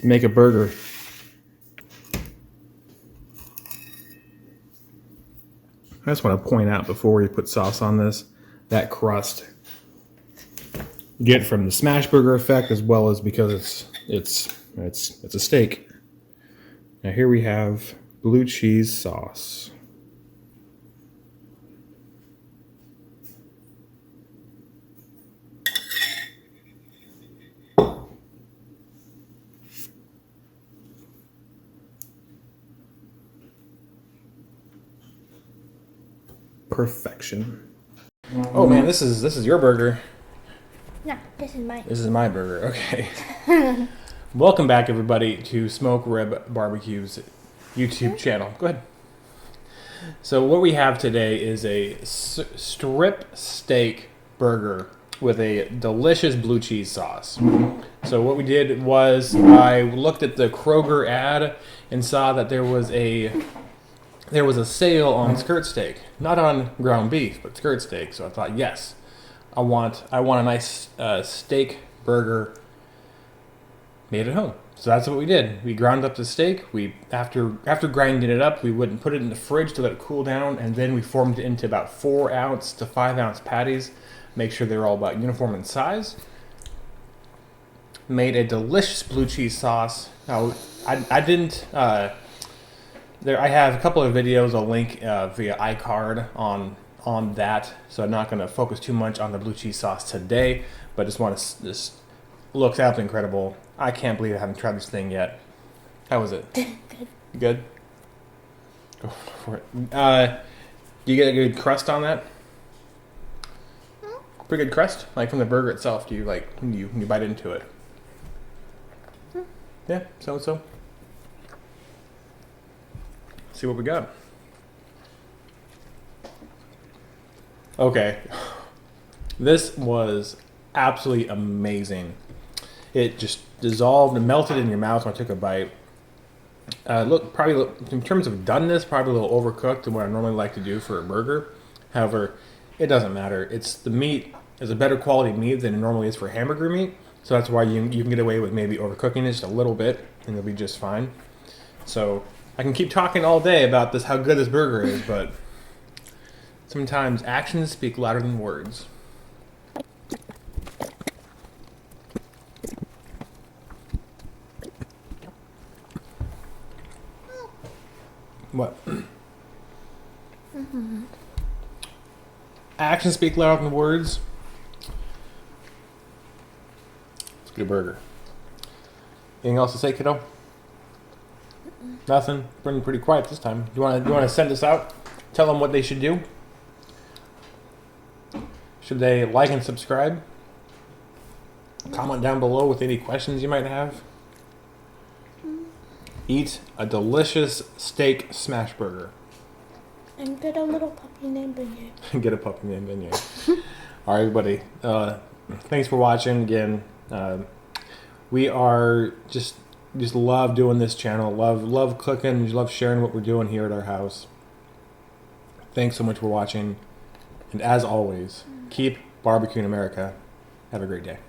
make a burger. I just want to point out before we put sauce on this, that crust. Get it from the smash burger effect as well as because it's a steak. Now here we have blue cheese sauce. Perfection. Oh man, this is your burger. No, this is mine. This is my burger. Okay. Welcome back, everybody, to Smoke Rib Barbecue's YouTube channel. Go ahead. So what we have today is a strip steak burger with a delicious blue cheese sauce. So what we did was I looked at the Kroger ad and saw that there was a sale on skirt steak, not on ground beef, but skirt steak. So I thought, yes, I want a nice steak burger made at home. So that's what we did. We ground up the steak. After grinding it up, we wouldn't put it in the fridge to let it cool down, and then we formed it into about 4 ounce to 5 ounce patties. Make sure they're all about uniform in size. Made a delicious blue cheese sauce. Now I didn't. I have a couple of videos I'll link via iCard on that, so I'm not going to focus too much on the blue cheese sauce today, but just want to looks absolutely incredible. I can't believe I haven't tried this thing yet. How was it? Good. Good? Go for it. Do you get a good crust on that? Pretty good crust? Like from the burger itself, do you like when you bite into it? Yeah, so. See what we got. Okay. This was absolutely amazing. It just dissolved and melted in your mouth when I took a bite. Probably in terms of doneness, probably a little overcooked than what I normally like to do for a burger. However, it doesn't matter. The meat is a better quality meat than it normally is for hamburger meat. So that's why you can get away with maybe overcooking it just a little bit and it'll be just fine. So I can keep talking all day about how good this burger is, but sometimes actions speak louder than words. What? Mm-hmm. Actions speak louder than words. Let's get a burger. Anything else to say, kiddo? Nothing. Pretty quiet this time. Do you want to send this out? Tell them what they should do. Should they like and subscribe? Comment down below with any questions you might have. Eat a delicious steak smash burger. And get a little puppy named Beignet. Get a puppy named Beignet. All right, everybody. Thanks for watching again. We are just love doing this channel. Love cooking. Love sharing what we're doing here at our house. Thanks so much for watching. And as always, keep barbecuing America. Have a great day.